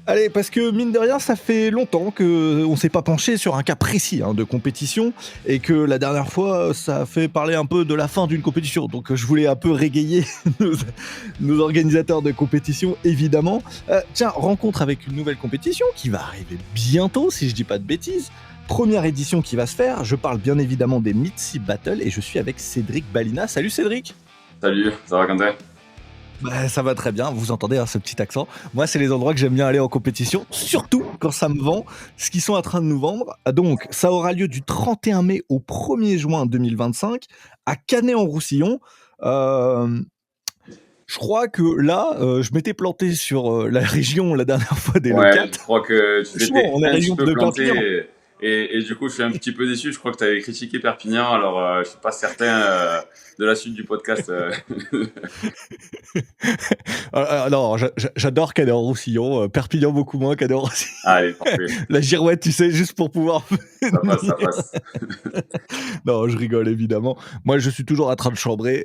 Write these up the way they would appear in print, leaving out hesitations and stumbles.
Allez, parce que mine de rien, ça fait longtemps qu'on ne s'est pas penché sur un cas précis de compétition et que la dernière fois, ça a fait parler un peu de la fin d'une compétition. Donc je voulais un peu régayer nos, nos organisateurs de compétition, évidemment. Tiens, rencontre avec une nouvelle compétition qui va arriver bientôt, si je dis pas de bêtises. Première édition qui va se faire. Je parle bien évidemment des Mitsi Battle et je suis avec Cédric Balina. Salut Cédric. Salut, ça va Quentin? Bah, ça va très bien, vous entendez ce petit accent. Moi, c'est les endroits que j'aime bien aller en compétition, surtout quand ça me vend ce qu'ils sont en train de nous vendre. Donc, ça aura lieu du 31 mai au 1er juin 2025 à Canet-en-Roussillon. Je crois que là, je m'étais planté sur la région la dernière fois des Ouais, je locates. crois que tu Franchement, t'étais on est un petit région peu de Perpignan. planté et du coup je suis un petit peu déçu. Je crois que tu avais critiqué Perpignan, alors je suis pas certain de la suite du podcast. Non, j'adore Canet-en-Roussillon, Perpignan beaucoup moins Canet-en-Roussillon. Allez, parfait, La girouette, tu sais, juste pour pouvoir ça passe, ça venir. passe. Non, je rigole évidemment. Moi, je suis toujours en train de chambrer,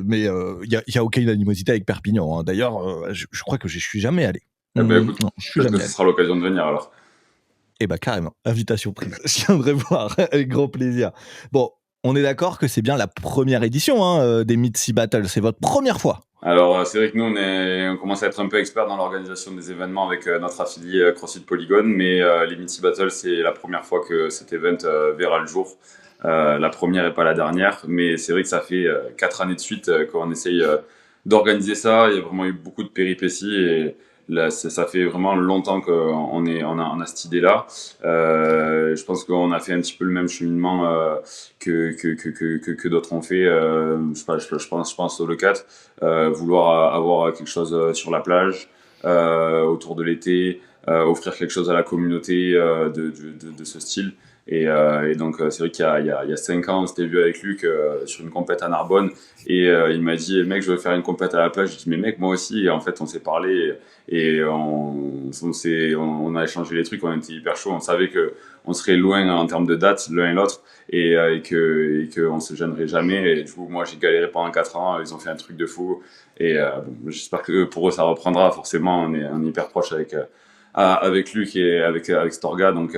mais il y a aucune animosité avec Perpignan. D'ailleurs, je crois que je suis jamais allé. Eh ben écoute, Non, je suis peut-être que jamais ce allé. sera l'occasion de venir alors. Eh ben carrément, invitation prise. Je viendrai voir avec grand plaisir. Bon, on est d'accord que c'est bien la première édition des Mitsi Battle. C'est votre première fois. Alors c'est vrai que nous on commence à être un peu experts dans l'organisation des événements avec notre affilié CrossFit Polygon, mais les Mitsi Battle c'est la première fois que cet event verra le jour. La première et pas la dernière, mais c'est vrai que ça fait 4 années de suite qu'on essaye d'organiser ça. Il y a vraiment eu beaucoup de péripéties et là, ça fait vraiment longtemps on a cette idée-là. Je pense qu'on a fait un petit peu le même cheminement que d'autres ont fait. Je pense au Le 4, vouloir avoir quelque chose sur la plage autour de l'été, offrir quelque chose à la communauté de ce style. Et donc, c'est vrai qu'il y a 5 ans, on s'était vu avec Luc sur une compète à Narbonne. Et il m'a dit, mec, je veux faire une compète à la plage. Je dis, mais mec, moi aussi. Et en fait, on s'est parlé et on a échangé les trucs. On était hyper chaud. On savait que on serait loin en termes de date, l'un et l'autre. Et que on se gênerait jamais. Et du coup, moi, j'ai galéré pendant 4 ans. Ils ont fait un truc de fou. Et bon, j'espère que pour eux, ça reprendra. Forcément, on est hyper proche avec Luc et avec Storga. Donc,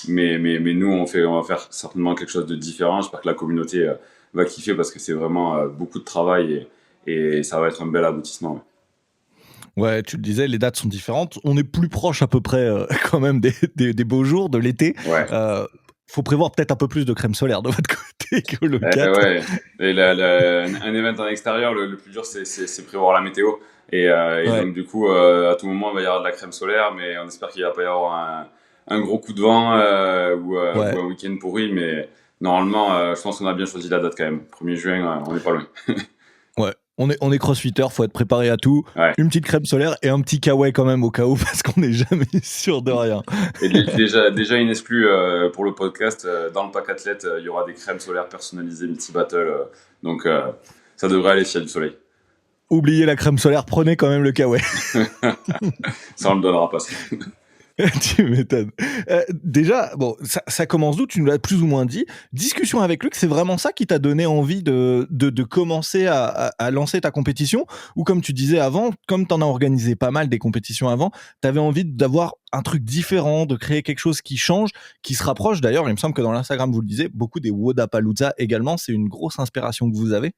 mais nous, on va faire certainement quelque chose de différent. J'espère que la communauté va kiffer parce que c'est vraiment beaucoup de travail et ça va être un bel aboutissement. Ouais, tu le disais, les dates sont différentes. On est plus proche à peu près quand même des beaux jours de l'été. Ouais. Faut prévoir peut-être un peu plus de crème solaire de votre côté que le 4. Ouais. Et un event en extérieur, le plus dur, c'est prévoir la météo. Et Ouais. donc, du coup, à tout moment, il va y avoir de la crème solaire, mais on espère qu'il va pas y avoir un gros coup de vent ou Ouais. un week-end pourri. Mais normalement, je pense qu'on a bien choisi la date quand même. 1er juin, on n'est pas loin. Ouais, on est crossfitter, faut être préparé à tout. Ouais. Une petite crème solaire et un petit kawaii quand même au cas où, parce qu'on n'est jamais sûr de rien. Et déjà une exclue pour le podcast, dans le pack athlète, il y aura des crèmes solaires personnalisées Mitsi Battle. Donc ça devrait aller s'il y a du soleil. Oubliez la crème solaire, prenez quand même le kawaii. Ça, on le donnera pas. Tu m'étonnes. Déjà, bon, ça commence d'où? Tu nous l'as plus ou moins dit. Discussion avec Luc, c'est vraiment ça qui t'a donné envie de commencer à lancer ta compétition? Ou comme tu disais avant, comme t'en as organisé pas mal des compétitions avant, t'avais envie d'avoir un truc différent, de créer quelque chose qui change, qui se rapproche. D'ailleurs, il me semble que dans l'Instagram, vous le disiez, beaucoup des Wodapalooza également, c'est une grosse inspiration que vous avez.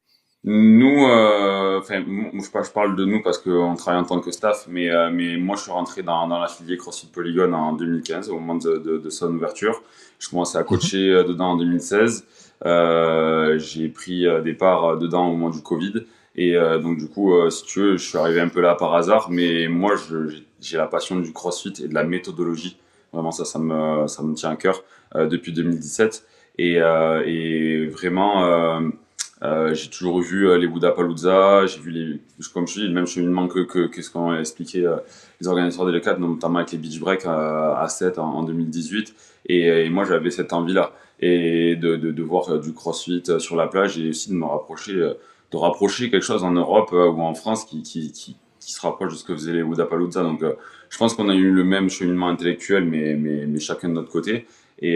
Nous, je parle de nous parce qu'on travaille en tant que staff, mais moi je suis rentré dans la filière CrossFit Polygon en 2015, au moment de son ouverture. Je commençais à coacher dedans en 2016. J'ai pris des parts dedans au moment du Covid. Et donc du coup, si tu veux, je suis arrivé un peu là par hasard, mais moi j'ai la passion du CrossFit et de la méthodologie. Vraiment, ça me tient à cœur depuis 2017. Et vraiment. J'ai toujours vu les Wodapalooza, j'ai vu comme je dis, le même cheminement que ce qu'ont expliqué les organisateurs des Le4, notamment avec les Beach Break à 7 en 2018. Et moi, j'avais cette envie-là. Et de voir du CrossFit sur la plage et aussi de me rapprocher, de rapprocher quelque chose en Europe ou en France qui se rapproche de ce que faisaient les Wodapalooza. Donc, je pense qu'on a eu le même cheminement intellectuel, mais chacun de notre côté. Et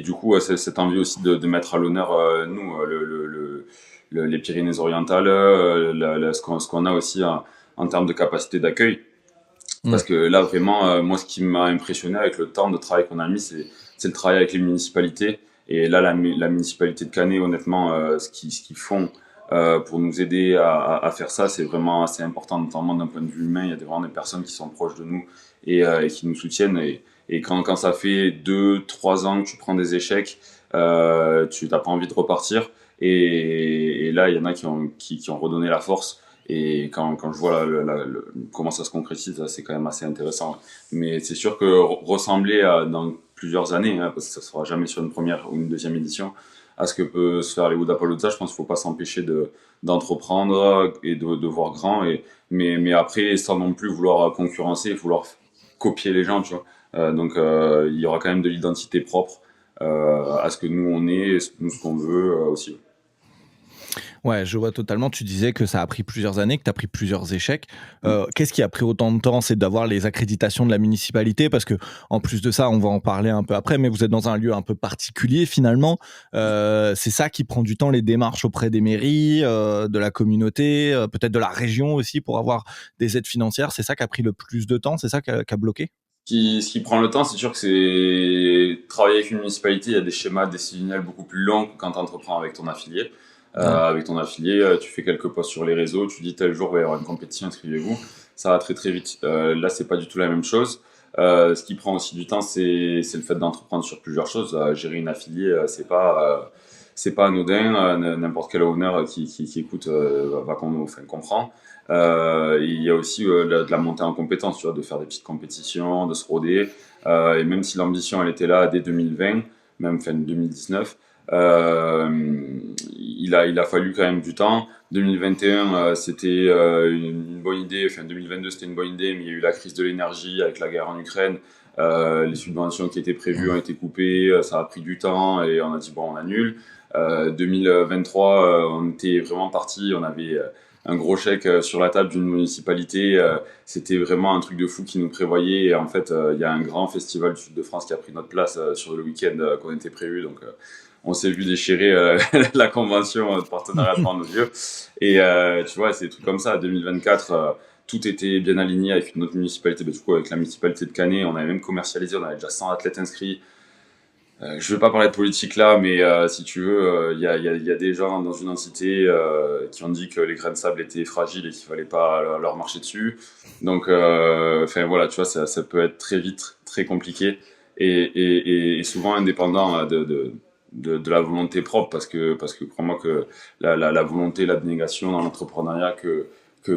du coup, cette envie aussi de mettre à l'honneur, nous, les Pyrénées-Orientales, ce qu'on a aussi en termes de capacité d'accueil. Parce Ouais. que là, vraiment, moi, ce qui m'a impressionné avec le temps de travail qu'on a mis, c'est le travail avec les municipalités. Et là, la municipalité de Canet, honnêtement, ce qu'ils font pour nous aider à faire ça, c'est vraiment assez important, notamment d'un point de vue humain. Il y a vraiment des personnes qui sont proches de nous et qui nous soutiennent. Et quand ça fait 2, 3 ans que tu prends des échecs, tu n'as pas envie de repartir. Et là, il y en a qui ont redonné la force. Et quand je vois comment ça se concrétise, c'est quand même assez intéressant. Mais c'est sûr que ressembler dans plusieurs années, hein, parce que ça ne sera jamais sur une première ou une deuxième édition, à ce que peut se faire les Woodapalooza, je pense qu'il ne faut pas s'empêcher d'entreprendre et de voir grand. Mais après, sans non plus vouloir concurrencer, vouloir copier les gens, tu vois. Donc, il y aura quand même de l'identité propre à ce que nous on est, et nous ce qu'on veut aussi. Ouais, je vois totalement. Tu disais que ça a pris plusieurs années, que tu as pris plusieurs échecs. Qu'est-ce qui a pris autant de temps? C'est d'avoir les accréditations de la municipalité, parce que en plus de ça, on va en parler un peu après, mais vous êtes dans un lieu un peu particulier finalement. C'est ça qui prend du temps, les démarches auprès des mairies, de la communauté, peut-être de la région aussi pour avoir des aides financières. C'est ça qui a pris le plus de temps, c'est ça qui a bloqué? Ce qui prend le temps, c'est sûr que c'est travailler avec une municipalité, il y a des schémas décisionnels beaucoup plus longs que quand tu entreprends avec ton affilié. Ouais. Avec ton affilié, tu fais quelques posts sur les réseaux, tu dis tel jour il va y avoir une compétition, inscrivez-vous. Ça va très très vite. Là, c'est pas du tout la même chose. Ce qui prend aussi du temps, c'est le fait d'entreprendre sur plusieurs choses. Gérer une affiliée, c'est pas anodin. N'importe quel owner qui écoute enfin, comprend. Il y a aussi de la montée en compétences, tu vois, de faire des petites compétitions, de se roder. Et même si l'ambition, elle était là dès 2020, même fin 2019, il a fallu quand même du temps. 2021, c'était une bonne idée. Enfin, 2022, c'était une bonne idée, mais il y a eu la crise de l'énergie avec la guerre en Ukraine. Les subventions qui étaient prévues ont été coupées. Ça a pris du temps et on a dit bon, on annule. 2023, on était vraiment parti. On avait un gros chèque sur la table d'une municipalité. C'était vraiment un truc de fou qui nous prévoyait. Et en fait, il y a un grand festival du Sud de France qui a pris notre place sur le week-end qu'on était prévu. Donc, on s'est vu déchirer la convention de partenariat devant nos yeux. Et tu vois, c'est des trucs comme ça. 2024, tout était bien aligné avec une autre municipalité. Du coup, avec la municipalité de Canet, on avait même commercialisé. On avait déjà 100 athlètes inscrits. Je ne vais pas parler de politique là, mais si tu veux, il y a des gens dans une entité qui ont dit que les grains de sable étaient fragiles et qu'il fallait pas leur marcher dessus. Donc, enfin voilà, tu vois, ça peut être très vite, très compliqué et souvent indépendant de la volonté propre, parce que crois-moi que la volonté, l'abnégation dans l'entrepreneuriat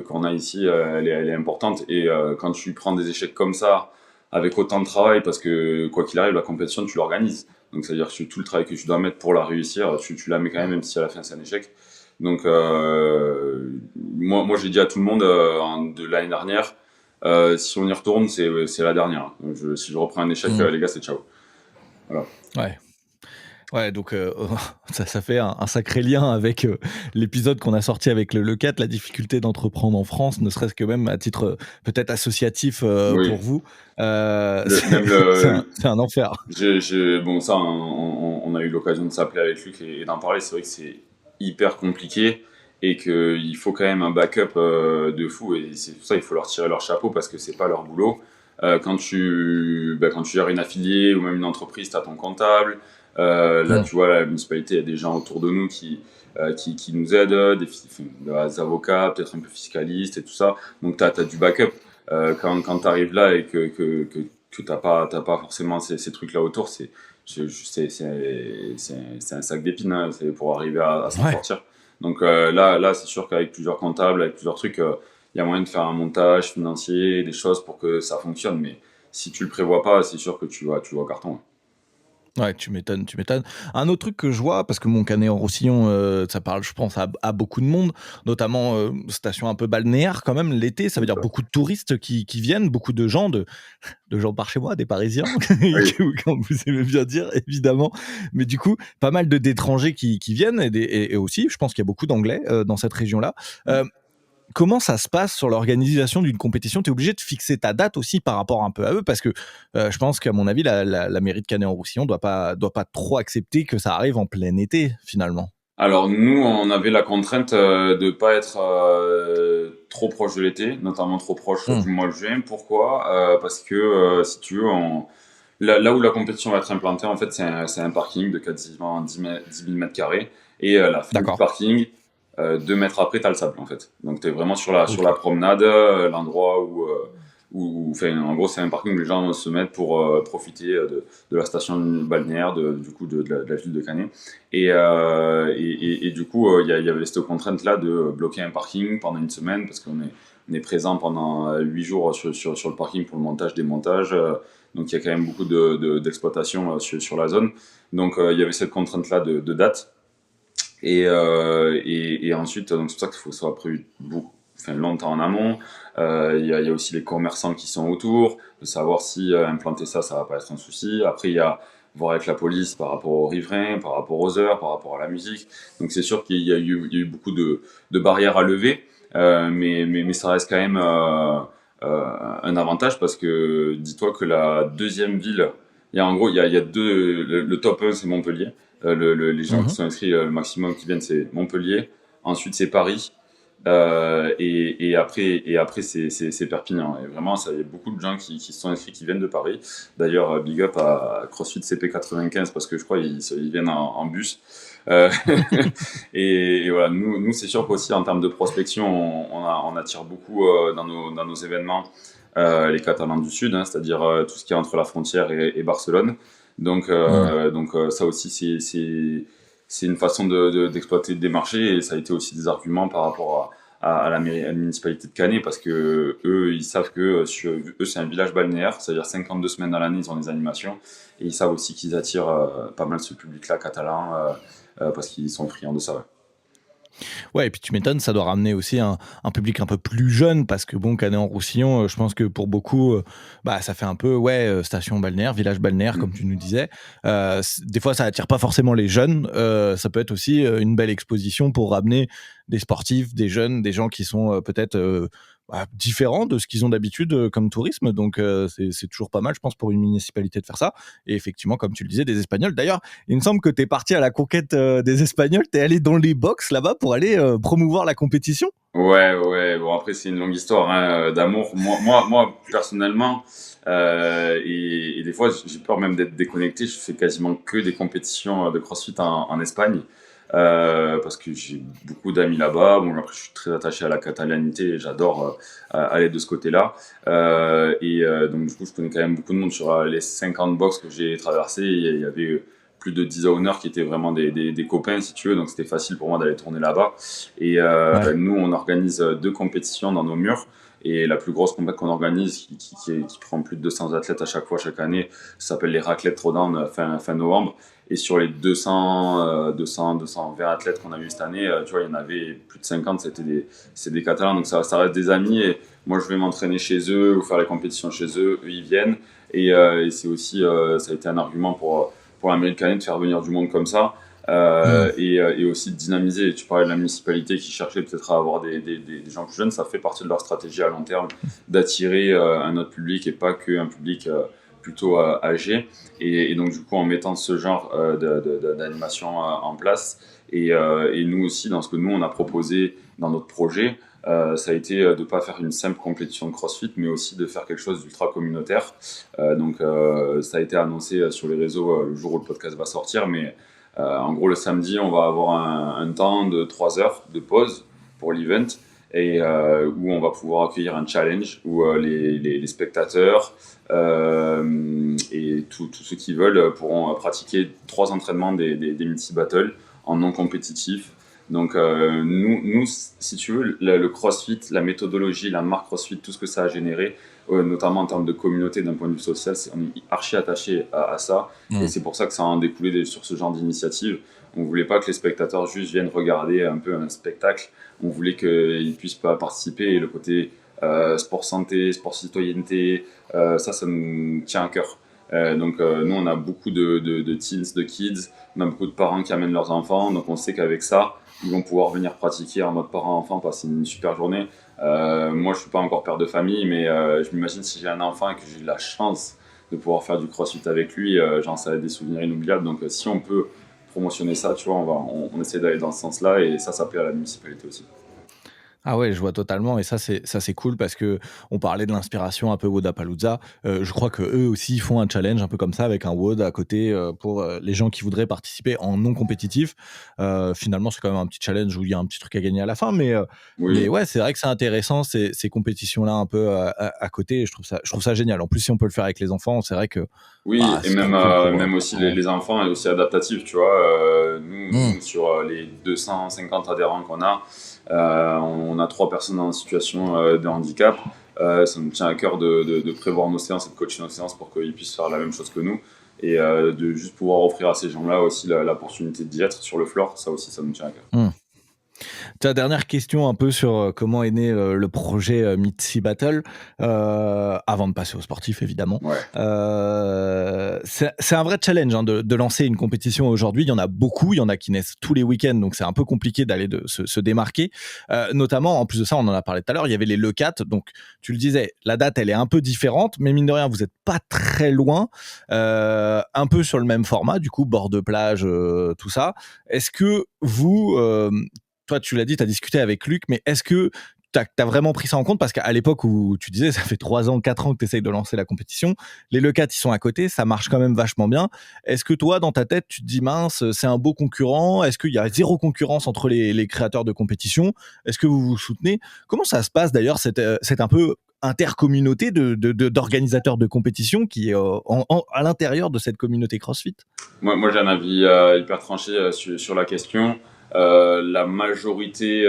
qu'on a ici, elle est importante. Et quand tu prends des échecs comme ça, avec autant de travail, parce que quoi qu'il arrive, la compétition, tu l'organises. Donc, c'est-à-dire que tout le travail que tu dois mettre pour la réussir, tu la mets quand même si à la fin c'est un échec. Donc, moi j'ai dit à tout le monde de l'année dernière, si on y retourne, c'est la dernière. Donc, si je reprends un échec, Mm. les gars, c'est ciao. Voilà. Ouais. Ouais, donc ça fait un sacré lien avec l'épisode qu'on a sorti avec le 4, la difficulté d'entreprendre en France, ne serait-ce que même à titre peut-être associatif pour Oui. vous. Même C'est un enfer. bon, ça, on a eu l'occasion de s'appeler avec Luc et d'en parler. C'est vrai que c'est hyper compliqué et qu'il faut quand même un backup de fou. Et c'est pour ça qu'il faut leur tirer leur chapeau parce que c'est pas leur boulot. Quand tu gères une affiliée ou même une entreprise, tu as ton comptable. Là, Mm. tu vois, la municipalité, il y a des gens autour de nous qui nous aident, des avocats, peut-être un peu fiscalistes et tout ça. Donc, tu as du backup. Quand tu arrives là et que t'as pas forcément ces trucs-là autour, c'est un sac d'épines, hein, c'est pour arriver à s'en Ouais. sortir. Donc là, c'est sûr qu'avec plusieurs comptables, avec plusieurs trucs, il y a moyen de faire un montage financier, des choses pour que ça fonctionne. Mais si tu le prévois pas, c'est sûr que tu vas au carton. Ouais, tu m'étonnes, tu m'étonnes. Un autre truc que je vois, parce que mon Canet en Roussillon, ça parle, je pense, à beaucoup de monde, notamment station un peu balnéaire quand même, l'été, ça veut dire beaucoup de touristes qui viennent, beaucoup de gens par chez moi, des Parisiens, Oui. comme vous aimez bien dire, évidemment. Mais du coup, pas mal d'étrangers qui viennent, et aussi, je pense qu'il y a beaucoup d'Anglais dans cette région-là. Euh, Comment ça se passe sur l'organisation d'une compétition? Tu es obligé de fixer ta date aussi par rapport un peu à eux, parce que je pense qu'à mon avis, la mairie de Canet-en-Roussillon doit pas trop accepter que ça arrive en plein été, finalement. Alors nous, on avait la contrainte de pas être trop proche de l'été, notamment trop proche Hmm. du mois de juin. Pourquoi? Parce que si tu veux, là où la compétition va être implantée, en fait, c'est un parking de quasiment 10 000 mètres carrés. Et la fin du D'accord. parking, 2 mètres après, t'as le sable, en fait. Donc t'es vraiment sur Ok. la promenade, l'endroit enfin, en gros, c'est un parking où les gens se mettent pour profiter de la station balnéaire, du coup, de la ville de Canet. Et du coup, il y avait cette contrainte-là de bloquer un parking pendant une semaine parce qu'on est présent pendant 8 jours sur le parking pour le montage, démontage. Donc il y a quand même beaucoup d'exploitation sur la zone. Donc il y avait cette contrainte-là de date. Et ensuite, donc c'est pour ça qu'il faut que ça soit prévu enfin, longtemps en amont. Il y a aussi les commerçants qui sont autour, de savoir si implanter ça, ça va pas être un souci. Après, il y a voir avec la police par rapport aux riverains, par rapport aux heures, par rapport à la musique. Donc c'est sûr qu'il y a eu beaucoup de barrières à lever, mais ça reste quand même un avantage parce que dis-toi que la deuxième ville, en gros, il y a deux, le top 1 c'est Montpellier. Les gens qui Mhm. sont inscrits, le maximum qui viennent, c'est Montpellier. Ensuite, c'est Paris. Et après c'est Perpignan. Et vraiment, il y a beaucoup de gens qui se sont inscrits, qui viennent de Paris. D'ailleurs, big up à CrossFit CP95 parce que je crois qu'ils viennent en bus. Euh, et voilà, nous c'est sûr qu'aussi en termes de prospection, on attire beaucoup dans nos événements les Catalans du Sud, hein, c'est-à-dire tout ce qui est entre la frontière et Barcelone. Donc, Hmm. ça aussi, c'est une façon d'exploiter des marchés et ça a été aussi des arguments par rapport à la municipalité de Canet parce que eux, ils savent que eux, c'est un village balnéaire, c'est-à-dire 52 semaines dans l'année, ils ont des animations et ils savent aussi qu'ils attirent pas mal ce public-là catalan parce qu'ils sont friands de ça. Ouais. Ouais, et puis tu m'étonnes, ça doit ramener aussi un public un peu plus jeune, parce que bon, Canet-en-Roussillon, je pense que pour beaucoup, bah, ça fait un peu, ouais, station balnéaire, village balnéaire, comme tu Mm. nous disais. Des fois, ça attire pas forcément les jeunes. Ça peut être aussi une belle exposition pour ramener des sportifs, des jeunes, des gens qui sont peut-être bah, différents de ce qu'ils ont d'habitude comme tourisme. Donc, c'est toujours pas mal, je pense, pour une municipalité de faire ça. Et effectivement, comme tu le disais, des Espagnols. D'ailleurs, il me semble que tu es parti à la conquête des Espagnols, tu es allé dans les box là-bas pour aller promouvoir la compétition. Ouais, ouais. Bon, après, c'est une longue histoire hein, d'amour. Moi, personnellement, et des fois, j'ai peur même d'être déconnecté. Je fais quasiment que des compétitions de CrossFit en Espagne parce que j'ai beaucoup d'amis là-bas. Bon, après, je suis très attaché à la catalanité et j'adore aller de ce côté-là. Donc, du coup, je connais quand même beaucoup de monde sur les 50 box que j'ai traversées. Il y avait plus de 10 owners qui étaient vraiment des copains, si tu veux. Donc, c'était facile pour moi d'aller tourner là-bas. Et Ouais. nous, on organise 2 compétitions dans nos murs. Et la plus grosse compétition qu'on organise, qui prend plus de 200 athlètes à chaque fois, chaque année, ça s'appelle les Raclette Throwdown fin novembre. Et sur les 220 athlètes qu'on a eu cette année, tu vois, il y en avait plus de 50, c'est des Catalans. Donc ça reste des amis. Et moi, je vais m'entraîner chez eux ou faire les compétitions chez eux. Eux, ils viennent. Et c'est aussi, ça a été un argument pour la mairie de Canet de faire venir du monde comme ça. Hmm. Et aussi de dynamiser. Tu parlais de la municipalité qui cherchait peut-être à avoir des gens plus jeunes, ça fait partie de leur stratégie à long terme d'attirer un autre public et pas qu'un public plutôt âgé. Et donc du coup en mettant ce genre d'animation en place et nous aussi dans ce que nous on a proposé dans notre projet, ça a été de ne pas faire une simple compétition de CrossFit, mais aussi de faire quelque chose d'ultra communautaire. Donc ça a été annoncé sur les réseaux le jour où le podcast va sortir, mais en gros, le samedi, on va avoir un temps de 3 heures de pause pour l'event et où on va pouvoir accueillir un challenge où les spectateurs et tous ceux qui veulent pourront pratiquer 3 entraînements des multi-battles en non compétitif. Donc nous, si tu veux, le CrossFit, la méthodologie, la marque CrossFit, tout ce que ça a généré, notamment en termes de communauté d'un point de vue social, on est archi attaché à ça. Et Hmm. c'est pour ça que ça a en découlé sur ce genre d'initiative. On voulait pas que les spectateurs juste viennent regarder un peu un spectacle. On voulait qu'ils puissent pas participer. Et le côté sport santé, sport citoyenneté, ça nous tient à cœur. Donc nous, on a beaucoup de teens, de kids. On a beaucoup de parents qui amènent leurs enfants. Donc on sait qu'avec ça, ils vont pouvoir venir pratiquer en mode parent-enfant, passer une super journée. Moi, je suis pas encore père de famille, mais je m'imagine si j'ai un enfant et que j'ai la chance de pouvoir faire du crossfit avec lui, genre ça va être des souvenirs inoubliables. Donc si on peut promotionner ça, tu vois, on essaie d'aller dans ce sens-là et ça plaît à la municipalité aussi. Ah ouais, je vois totalement et ça c'est cool parce qu'on parlait de l'inspiration un peu Wodapalooza. Je crois qu'eux aussi font un challenge un peu comme ça avec un WOD à côté, pour, les gens qui voudraient participer en non compétitif. Finalement, c'est quand même un petit challenge où il y a un petit truc à gagner à la fin mais Oui, ouais, c'est vrai que c'est intéressant ces compétitions-là un peu à côté et je trouve ça génial. En plus, si on peut le faire avec les enfants, c'est vrai que, oui, et c'est trop cool même pour les aussi parents. les enfants et aussi adaptatifs, tu vois. Mmh. Nous, sur les 250 adhérents qu'on a, on a 3 personnes en situation de handicap. Ça nous tient à cœur de prévoir nos séances et de coacher nos séances pour qu'ils puissent faire la même chose que nous et de juste pouvoir offrir à ces gens-là aussi l'opportunité d'y être sur le floor. Ça aussi, ça nous tient à cœur. Mmh. Ta dernière question un peu sur comment est né le projet Mitsi Battle, avant de passer au sportif évidemment. Ouais. C'est un vrai challenge hein, de lancer une compétition aujourd'hui. Il y en a beaucoup, il y en a qui naissent tous les week-ends, donc c'est un peu compliqué d'aller se démarquer. Notamment, en plus de ça, on en a parlé tout à l'heure, il y avait les Le4, donc tu le disais, la date elle est un peu différente, mais mine de rien, vous n'êtes pas très loin, un peu sur le même format, du coup, bord de plage, tout ça. Est-ce que vous, toi, tu l'as dit, tu as discuté avec Luc, mais est-ce que tu as vraiment pris ça en compte? Parce qu'à l'époque où tu disais, ça fait 3 ans, 4 ans que tu essayes de lancer la compétition, les Le4, ils sont à côté, ça marche quand même vachement bien. Est-ce que toi, dans ta tête, tu te dis, mince, c'est un beau concurrent? Est-ce qu'il y a zéro concurrence entre les créateurs de compétition? Est-ce que vous vous soutenez? Comment ça se passe d'ailleurs, cette un peu intercommunauté d'organisateurs de compétition qui est à l'intérieur de cette communauté CrossFit? Moi j'ai un avis hyper tranché sur la question. La majorité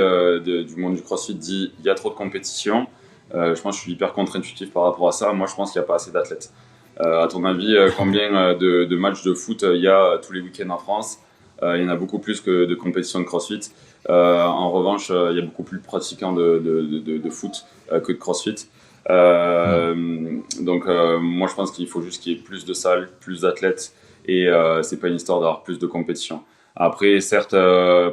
du monde du CrossFit dit il y a trop de compétition. Je pense que je suis hyper contre-intuitif par rapport à ça. Moi, je pense qu'il n'y a pas assez d'athlètes. À ton avis, combien de matchs de foot il y a tous les week-ends en France? Il y en a beaucoup plus que de compétitions de CrossFit. En revanche, il y a beaucoup plus de pratiquants de foot que de CrossFit. Hmm. Donc, moi, je pense qu'il faut juste qu'il y ait plus de salles, plus d'athlètes et c'est pas une histoire d'avoir plus de compétition. Après, certes,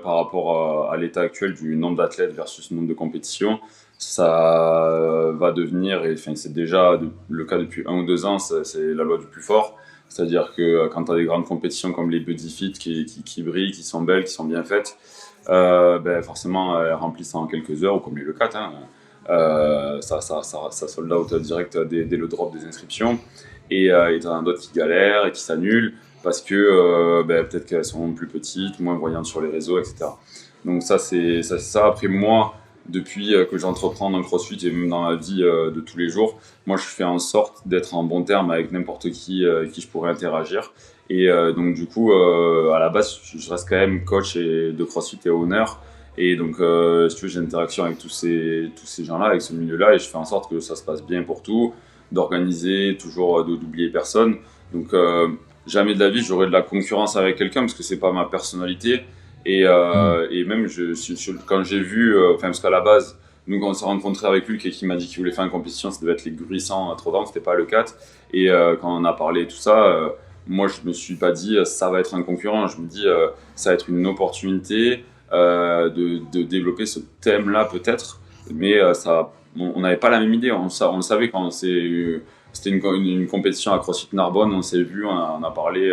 par rapport à l'état actuel du nombre d'athlètes versus le nombre de compétitions, ça va devenir, et enfin, c'est déjà le cas depuis 1 ou 2 ans, c'est la loi du plus fort. C'est-à-dire que quand tu as des grandes compétitions comme les Buddy Fit qui brillent, qui sont belles, qui sont bien faites, ben forcément, elles remplissent en quelques heures, ou comme les Le4, hein, ça sold out direct dès le drop des inscriptions. Et t'en as d'autres qui galèrent et qui s'annulent parce que peut-être qu'elles sont plus petites, moins voyantes sur les réseaux, etc. Donc ça, c'est ça. Après, moi, depuis que j'entreprends dans le CrossFit et même dans la vie de tous les jours, moi, je fais en sorte d'être en bon terme avec n'importe qui je pourrais interagir. Et donc, du coup, à la base, je reste quand même coach de CrossFit et owner. Et donc, si tu veux, j'ai une interaction avec tous ces gens-là, avec ce milieu-là, et je fais en sorte que ça se passe bien pour tout, d'organiser, toujours d'oublier personne. Donc, jamais de la vie, j'aurais de la concurrence avec quelqu'un parce que c'est pas ma personnalité. Hmm. Et même, quand j'ai vu, enfin, parce qu'à la base, nous, quand on s'est rencontrés avec Luc et qu'il m'a dit qu'il voulait faire une compétition, ça devait être les Gruissants à Trop c'était pas le 4. Et quand on a parlé et tout ça, moi, je me suis pas dit ça va être un concurrent. Je me dis ça va être une opportunité de développer ce thème-là peut-être, mais on n'avait pas la même idée. On le savait quand c'était une compétition à CrossFit Narbonne, on s'est vu, on a parlé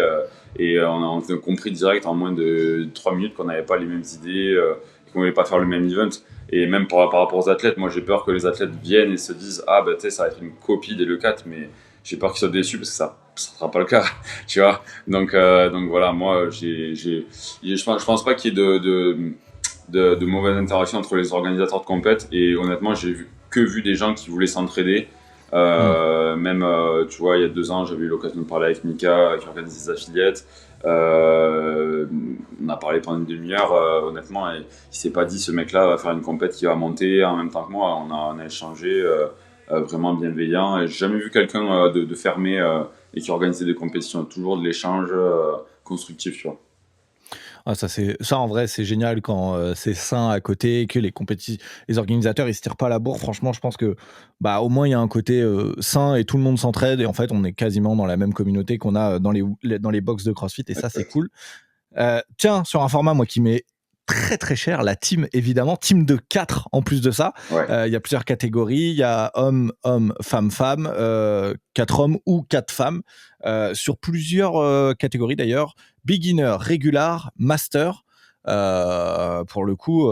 et on a compris direct en moins de 3 minutes qu'on n'avait pas les mêmes idées, qu'on ne voulait pas faire le même event. Et même par rapport aux athlètes, moi j'ai peur que les athlètes viennent et se disent ah bah tu sais ça va être une copie des Le4, mais j'ai peur qu'ils soient déçus parce que ça sera pas le cas, tu vois. Donc voilà, moi je pense pas qu'il y ait de mauvaises interactions entre les organisateurs de compète et honnêtement j'ai vu des gens qui voulaient s'entraider. Hmm. Même tu vois il y a 2 ans j'avais eu l'occasion de parler avec Mika qui organise des affiliates. On a parlé pendant une demi-heure, honnêtement, et il s'est pas dit ce mec-là va faire une compète qui va monter en même temps que moi. On a échangé vraiment bienveillant. Et j'ai jamais vu quelqu'un de fermé et qui organisait des compétitions. Toujours de l'échange constructif, tu vois. Ah, ça en vrai, c'est génial quand c'est sain à côté, que les organisateurs ils se tirent pas la bourre. Franchement, je pense que bah au moins il y a un côté sain et tout le monde s'entraide et en fait on est quasiment dans la même communauté qu'on a dans les box de CrossFit et ça c'est Exact. cool. Tiens, sur un format moi qui m'est très très cher. La team, évidemment, team de 4 en plus de ça. Ouais. Il y a plusieurs catégories. Il y a homme, homme, femme, femme, 4 hommes ou 4 femmes, sur plusieurs catégories d'ailleurs. Beginner, régular, master. Pour le coup,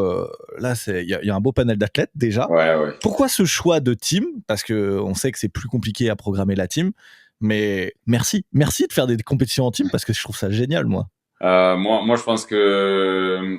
là, il y a un beau panel d'athlètes déjà. Ouais, ouais. Pourquoi ce choix de team? Parce qu'on sait que c'est plus compliqué à programmer la team. Mais merci de faire des compétitions en team parce que je trouve ça génial, moi. Moi, je pense que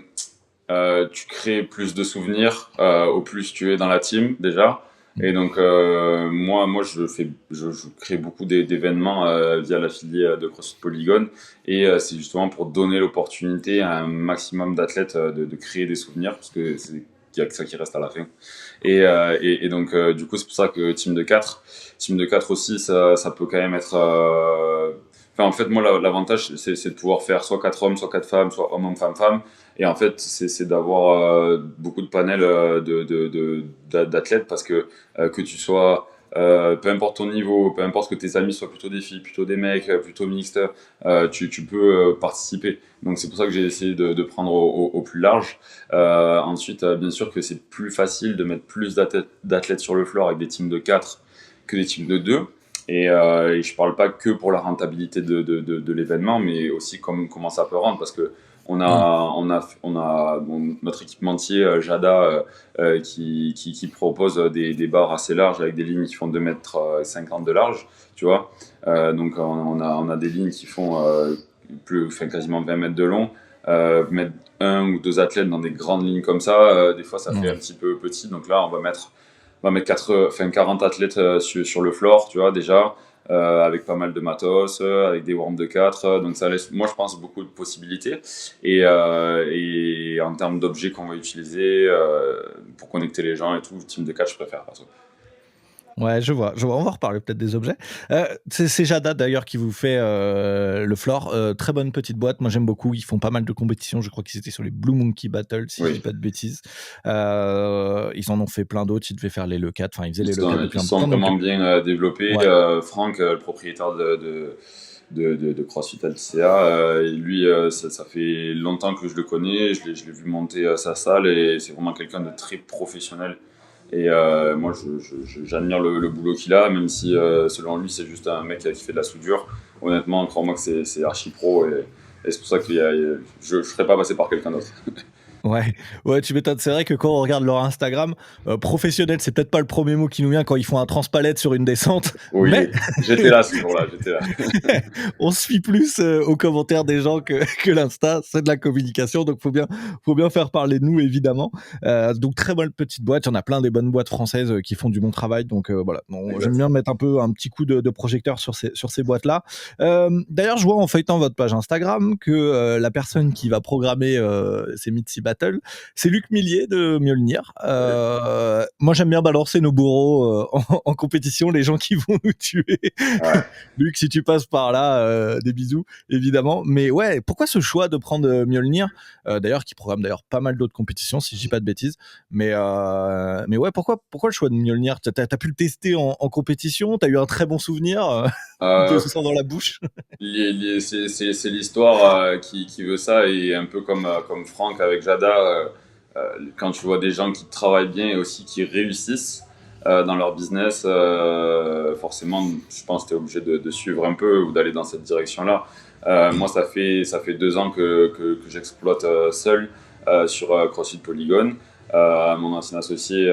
tu crées plus de souvenirs au plus tu es dans la team déjà. Et donc moi je crée beaucoup d'événements via l'affilié de CrossFit Polygon et c'est justement pour donner l'opportunité à un maximum d'athlètes de créer des souvenirs parce que c'est il y a que ça qui reste à la fin. Et donc du coup c'est pour ça que team de 4 aussi ça peut quand même être enfin en fait moi l'avantage c'est de pouvoir faire soit 4 hommes, soit 4 femmes, soit homme, homme, femme, femme. Et en fait, c'est d'avoir beaucoup de panels d'athlètes parce que tu sois, peu importe ton niveau, peu importe que tes amis soient plutôt des filles, plutôt des mecs, plutôt mixtes, tu peux participer. Donc c'est pour ça que j'ai essayé de prendre au plus large. Ensuite, bien sûr que c'est plus facile de mettre plus d'athlètes sur le floor avec des teams de 4 que des teams de 2. Et je parle pas que pour la rentabilité de l'événement, mais aussi comment ça peut rendre parce que on a bon, notre équipementier Jada qui propose des barres assez larges avec des lignes qui font 2,50 m de large, tu vois. Donc on a des lignes qui font quasiment 20 mètres de long. Mettre un ou deux athlètes dans des grandes lignes comme ça, des fois ça fait un petit peu petit. Donc là on va mettre 40 athlètes sur le floor, tu vois, déjà, avec pas mal de matos, avec des worms de 4. Donc ça laisse, moi, je pense, beaucoup de possibilités. Et en termes d'objets qu'on va utiliser pour connecter les gens et tout, team de 4, je préfère. Perso. Ouais, je vois. On va reparler peut-être des objets. C'est Jada d'ailleurs qui vous fait le floor. Très bonne petite boîte. Moi, j'aime beaucoup. Ils font pas mal de compétitions. Je crois qu'ils étaient sur les Blue Monkey Battle, si je dis pas de bêtises. Ils en ont fait plein d'autres. Ils devaient faire les Le4. Enfin, ils faisaient les Le4 depuis un Ils bout de temps. sont vraiment bien développés. Ouais. Franck, le propriétaire de CrossFit LCA. Lui, ça fait longtemps que je le connais. Je l'ai vu monter sa salle et c'est vraiment quelqu'un de très professionnel. Et moi, j'admire le boulot qu'il a, même si selon lui, c'est juste un mec qui fait de la soudure. Honnêtement, crois-moi que c'est archi pro et c'est pour ça que je ne serais pas passé par quelqu'un d'autre. Ouais, tu m'étonnes. C'est vrai que quand on regarde leur Instagram, professionnel, c'est peut-être pas le premier mot qui nous vient quand ils font un transpalette sur une descente. Oui, mais j'étais là ce jour-là, j'étais là. on se fie plus aux commentaires des gens que l'Insta. C'est de la communication, donc faut bien faire parler de nous, évidemment. Donc très bonne petite boîte. Il y en a plein des bonnes boîtes françaises qui font du bon travail. Donc voilà. Bon, j'aime bien mettre un petit coup de projecteur sur ces boîtes-là. D'ailleurs, je vois en feuilletant votre page Instagram que la personne qui va programmer ces Mitsi Battle, c'est Luc Millier de Mjolnir. Moi, j'aime bien balancer nos bourreaux en compétition, les gens qui vont nous tuer. Ouais. Luc, si tu passes par là, des bisous, évidemment. Mais ouais, pourquoi ce choix de prendre Mjolnir, d'ailleurs, qui programme d'ailleurs pas mal d'autres compétitions, si je dis pas de bêtises. Mais ouais, pourquoi le choix de Mjolnir? T'as pu le tester en compétition? T'as eu un très bon souvenir de sang dans la bouche? C'est l'histoire qui veut ça et un peu comme Franck avec Jada, quand tu vois des gens qui travaillent bien et aussi qui réussissent dans leur business, forcément, je pense que tu es obligé de suivre un peu ou d'aller dans cette direction-là. Moi, ça fait 2 ans que j'exploite seul sur CrossFit Polygon. Mon ancien associé,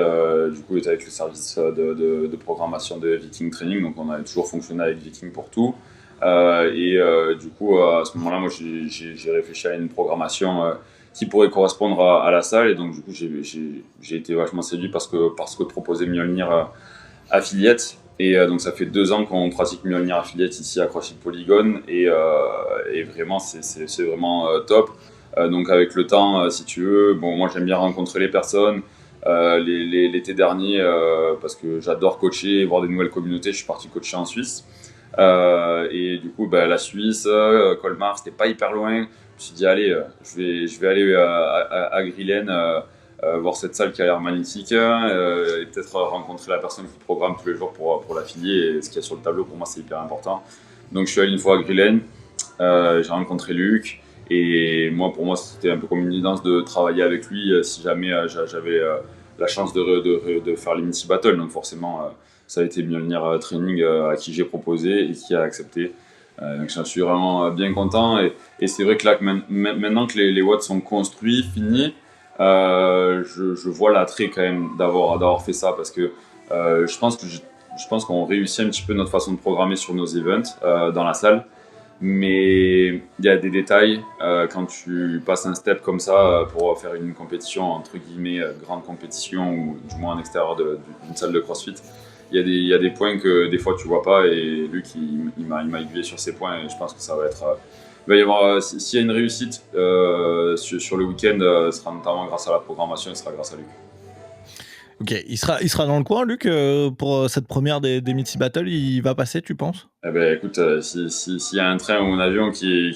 du coup, était avec le service de programmation de Viking Training, donc on a toujours fonctionné avec Viking pour tout. Du coup, à ce moment-là, moi, j'ai réfléchi à une programmation qui pourrait correspondre à la salle. Et donc, du coup, j'ai été vachement séduit parce que proposait Mjolnir Affiliate. Et donc, ça fait 2 ans qu'on pratique Mjolnir Affiliate ici à CrossFit Polygon. Et vraiment, c'est vraiment top. Donc, avec le temps, si tu veux, bon, moi, j'aime bien rencontrer les personnes. L'été dernier, parce que j'adore coacher et voir des nouvelles communautés, je suis parti coacher en Suisse. Et du coup, la Suisse, Colmar, c'était pas hyper loin. Je me suis dit, allez, je vais aller à Grillen, voir cette salle qui a l'air magnifique, et peut-être rencontrer la personne qui programme tous les jours pour l'affilier. Et ce qu'il y a sur le tableau, pour moi, c'est hyper important. Donc, je suis allé une fois à Grillen, j'ai rencontré Luc. Et moi, pour moi, c'était un peu comme une évidence de travailler avec lui si jamais j'avais la chance de faire les Mini Battle. Donc forcément, ça a été Mjolnir Training à qui j'ai proposé et qui a accepté. Donc j'en suis vraiment bien content. Et c'est vrai que là, maintenant que les watts sont construits, finis, je vois l'attrait quand même d'avoir fait ça parce que je pense qu'on réussit un petit peu notre façon de programmer sur nos events dans la salle. Mais il y a des détails quand tu passes un step comme ça pour faire une compétition, entre guillemets, grande compétition ou du moins en extérieur d'une salle de CrossFit. Il y a des points que des fois tu vois pas et Luc il m'a aiguillé sur ces points et je pense que ça va être. Il va y avoir, s'il y a une réussite sur le week-end, ce sera notamment grâce à la programmation et ce sera grâce à Luc. Ok, il sera dans le coin, Luc, pour cette première des Mitsi Battle, il va passer, tu penses? Eh ben, écoute, s'il y a un train ou un avion qui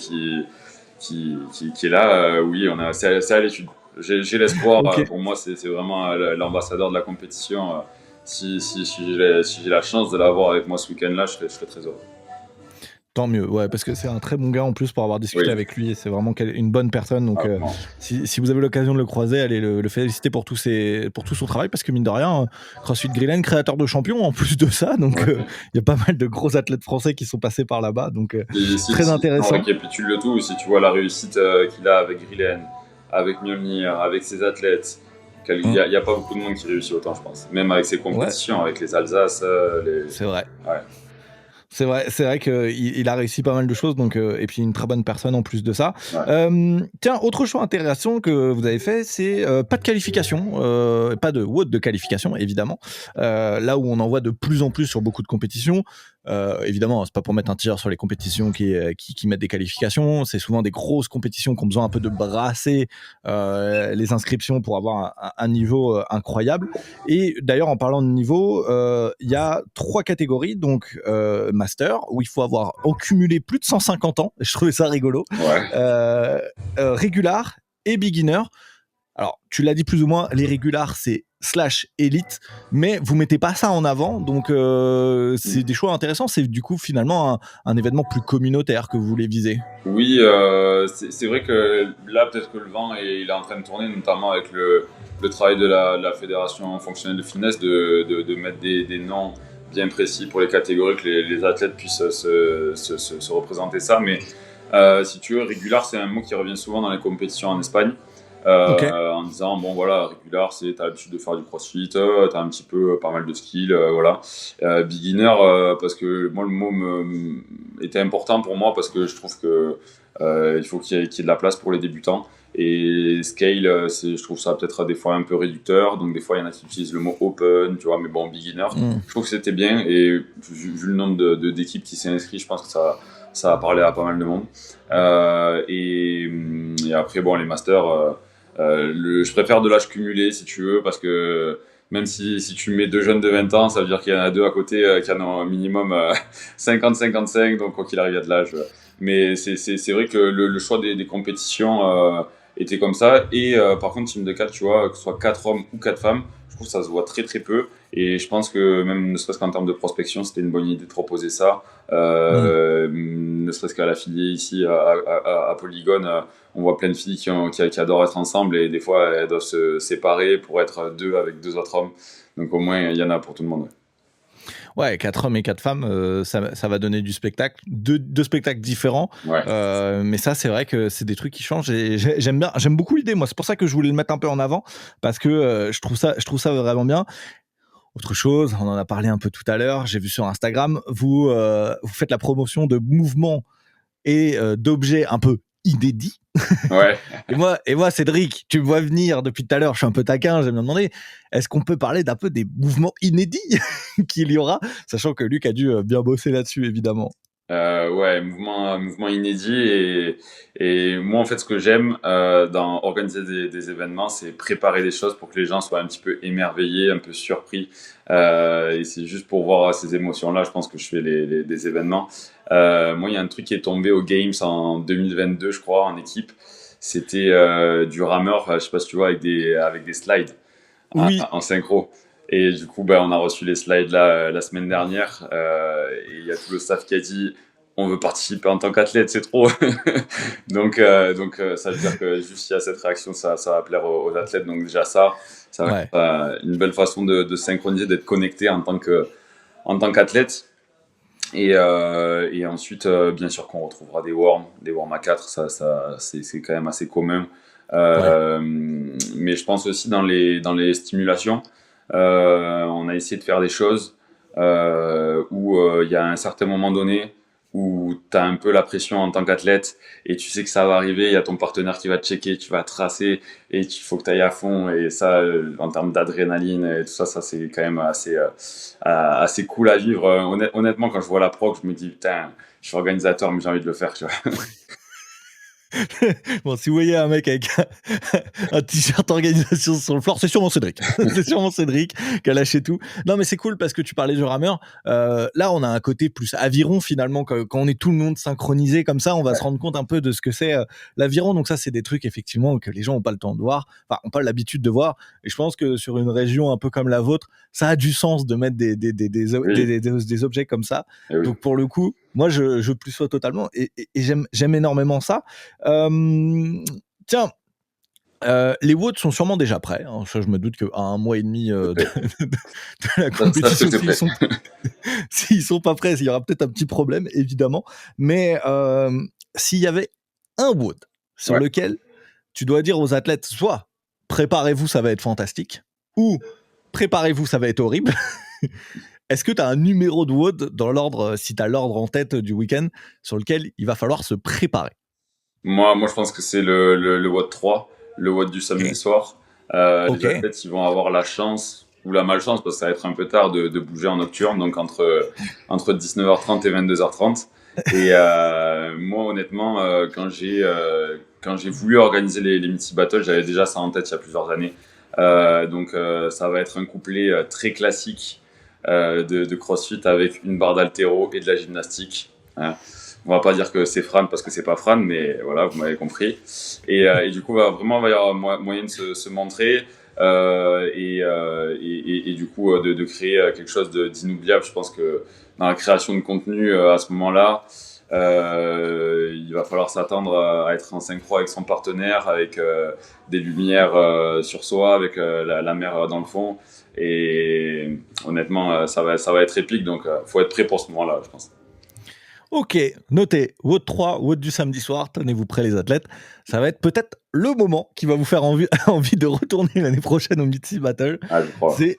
est là, oui, c'est à l'étude. J'ai l'espoir. Ok. Pour moi, c'est vraiment l'ambassadeur de la compétition. Si j'ai la chance de l'avoir avec moi ce week-end-là, je serais très heureux. Tant mieux, ouais, parce que c'est un très bon gars en plus pour avoir discuté Oui, avec lui et c'est vraiment une bonne personne. Donc, vraiment. si vous avez l'occasion de le croiser, allez le féliciter pour tout son travail parce que mine de rien, CrossFit Greenland, créateur de champions en plus de ça. Donc, Ouais. il y a pas mal de gros athlètes français qui sont passés par là-bas. Donc, Et très si on intéressant. récapitule le tout, si tu vois la réussite qu'il a avec Grillen, avec Mjolnir, avec ses athlètes, il n'y a pas beaucoup de monde qui réussit autant, je pense. Même avec ses Ouais, compétitions, avec les Alsace, c'est vrai. Ouais. C'est vrai qu'il a réussi pas mal de choses, donc, et puis une très bonne personne en plus de ça. Ouais. Tiens, autre choix intéressant que vous avez fait, c'est pas de qualification, pas de WOD de qualification, évidemment. Là où on en voit de plus en plus sur beaucoup de compétitions. Évidemment, c'est pas pour mettre un tir sur les compétitions qui mettent des qualifications. C'est souvent des grosses compétitions qui ont besoin un peu de brasser les inscriptions pour avoir un niveau incroyable. Et d'ailleurs, en parlant de niveau, il y a 3 catégories. Donc, master, où il faut avoir cumulé plus de 150 ans. Je trouvais ça rigolo. Ouais. Régular et beginner. Alors, tu l'as dit plus ou moins, les régulars, c'est / élite, mais vous mettez pas ça en avant, donc c'est des choix intéressants. C'est du coup finalement un événement plus communautaire que vous voulez viser. Oui, c'est vrai que là, peut-être que le vent il est en train de tourner, notamment avec le travail de la Fédération fonctionnelle de fitness, de mettre des noms bien précis pour les catégories, que les athlètes puissent se représenter ça. Mais si tu veux, régular, c'est un mot qui revient souvent dans les compétitions en Espagne. Ok. En disant bon voilà, régular, t'as l'habitude de faire du crossfit, t'as un petit peu pas mal de skills, voilà. Beginner, parce que moi le mot était important pour moi parce que je trouve que il faut qu'il y ait de la place pour les débutants. Et scale, je trouve ça peut-être des fois un peu réducteur, donc des fois il y en a qui utilisent le mot open, tu vois, mais bon, beginner, je trouve que c'était bien, et vu le nombre d'équipes qui s'est inscrit, je pense que ça a parlé à pas mal de monde. Et après, bon, les masters, je préfère de l'âge cumulé si tu veux, parce que même si tu mets deux jeunes de 20 ans, ça veut dire qu'il y en a deux à côté qui en ont un minimum 50-55, donc quoi qu'il arrive, il y a de l'âge. Mais c'est vrai que le choix des compétitions était comme ça. Et par contre, team de 4, tu vois, que ce soit 4 hommes ou 4 femmes, je trouve que ça se voit très très peu. Et je pense que même ne serait-ce qu'en termes de prospection, c'était une bonne idée de proposer ça. Ne serait-ce qu'à l'affilié ici à Polygone, on voit plein de filles qui adorent être ensemble et des fois elles doivent se séparer pour être deux avec deux autres hommes. Donc au moins il y en a pour tout le monde. Ouais, 4 hommes et 4 femmes, ça va donner du spectacle, deux spectacles différents. Ouais. Mais ça, c'est vrai que c'est des trucs qui changent. Et j'aime beaucoup l'idée. Moi, c'est pour ça que je voulais le mettre un peu en avant parce que je trouve ça vraiment bien. Autre chose, on en a parlé un peu tout à l'heure. J'ai vu sur Instagram, vous faites la promotion de mouvements et d'objets un peu inédits. Ouais. Et moi, Cédric, tu me vois venir depuis tout à l'heure, je suis un peu taquin, j'ai me demandé, est-ce qu'on peut parler d'un peu des mouvements inédits qu'il y aura, sachant que Luc a dû bien bosser là-dessus, évidemment. Ouais, mouvement inédit, et moi en fait ce que j'aime dans organiser des événements, c'est préparer des choses pour que les gens soient un petit peu émerveillés, un peu surpris, et c'est juste pour voir ces émotions-là, je pense que je fais des événements. Moi il y a un truc qui est tombé aux Games en 2022 je crois en équipe, c'était du rameur, je sais pas si tu vois, avec des slides Oui, en synchro. Et du coup, bah, on a reçu les slides là, la semaine dernière. Et il y a tout le staff qui a dit on veut participer en tant qu'athlète, c'est trop. Donc, ça veut dire que juste s'il y a cette réaction, ça va plaire aux athlètes. Donc déjà ça va être Ouais, une belle façon de synchroniser, d'être connecté en tant qu'athlète. Et ensuite, bien sûr qu'on retrouvera des worms à 4, c'est quand même assez commun. ouais, Euh, mais je pense aussi dans les stimulations, on a essayé de faire des choses où il y a un certain moment donné où tu as un peu la pression en tant qu'athlète et tu sais que ça va arriver, il y a ton partenaire qui va te checker, tu vas tracer et il faut que tu ailles à fond. Et ça, en termes d'adrénaline et tout ça, ça c'est quand même assez cool à vivre. Honnêtement, quand je vois la proc, je me dis, putain, je suis organisateur, mais j'ai envie de le faire, tu vois. bon, si vous voyez un mec avec un t-shirt organisation sur le floor, c'est sûrement Cédric. C'est sûrement Cédric qui a lâché tout. Non, mais c'est cool parce que tu parlais du rameur. Là, on a un côté plus aviron finalement. Quand on est tout le monde synchronisé comme ça, on va se rendre compte un peu de ce que c'est l'aviron. Donc ça, c'est des trucs effectivement que les gens n'ont pas le temps de voir, enfin, n'ont pas l'habitude de voir. Et je pense que sur une région un peu comme la vôtre, ça a du sens de mettre Oui, des objets comme ça. et oui. Donc pour le coup, moi, je plus sois totalement et j'aime énormément ça. Euh, tiens, les WOD sont sûrement déjà prêts. Hein. Ça, je me doute qu'à un mois et demi de la Ça, je compétition, te prêt. s'ils sont pas prêts, il y aura peut-être un petit problème, évidemment. Mais s'il y avait un WOD sur Ouais. lequel tu dois dire aux athlètes, soit préparez-vous, ça va être fantastique, ou préparez-vous, ça va être horrible. Est-ce que tu as un numéro de WOD dans l'ordre, si tu as l'ordre en tête du week-end, sur lequel il va falloir se préparer? Moi, je pense que c'est le WOD 3, le WOD du samedi Ok. soir. Les Ok. athlètes, ils vont avoir la chance ou la malchance, parce que ça va être un peu tard, de bouger en nocturne, donc entre 19h30 et 22h30. Et moi, honnêtement, quand j'ai voulu organiser les Mitsi Battles, j'avais déjà ça en tête il y a plusieurs années. Donc, ça va être un couplet très classique de CrossFit avec une barre d'haltéro et de la gymnastique. Hein. On va pas dire que c'est Fran parce que c'est pas Fran, mais voilà, vous m'avez compris. Et du coup, va y avoir moyen de se montrer et du coup de créer quelque chose d'inoubliable. Je pense que dans la création de contenu à ce moment-là, il va falloir s'attendre à être en synchro avec son partenaire, avec des lumières sur soi, avec la mer dans le fond. Et honnêtement, ça va être épique, donc faut être prêt pour ce moment-là, je pense. Ok, notez, WOD 3, WOD du samedi soir, tenez-vous prêts les athlètes. Ça va être peut-être le moment qui va vous faire envie de retourner l'année prochaine au Mitsi Battle. Ah, je crois. C'est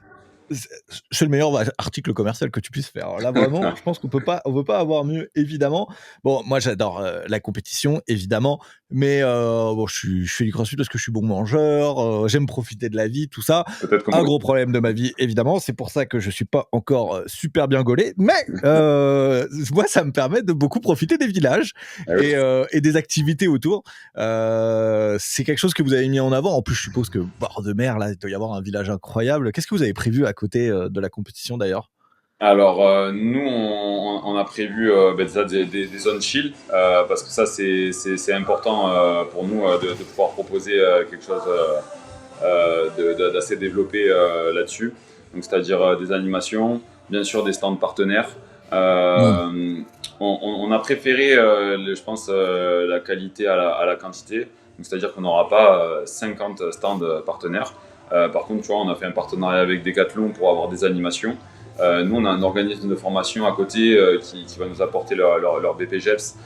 c'est le meilleur article commercial que tu puisses faire. Là, vraiment, je pense on peut pas avoir mieux, évidemment. Bon, moi, j'adore la compétition, évidemment, mais bon, je fais du crossfit parce que je suis bon mangeur, j'aime profiter de la vie, tout ça. Peut-être comme Un moi. gros problème de ma vie, évidemment, c'est pour ça que je suis pas encore super bien gaulé, mais moi, ça me permet de beaucoup profiter des villages Ah oui. et des activités autour. C'est quelque chose que vous avez mis en avant. En plus, je suppose que bord de mer, là, il doit y avoir un village incroyable. Qu'est-ce que vous avez prévu à côté de la compétition d'ailleurs? Alors, nous, on a prévu déjà des zones chill, parce que ça, c'est important pour nous de pouvoir proposer quelque chose d'assez développé là-dessus. Donc, c'est-à-dire des animations, bien sûr des stands partenaires. Hmm. On a préféré, je pense, la qualité à la quantité. Donc, c'est-à-dire qu'on n'aura pas 50 stands partenaires. Par contre, tu vois, on a fait un partenariat avec Decathlon pour avoir des animations. Nous, on a un organisme de formation à côté qui va nous apporter leur BPGEPS,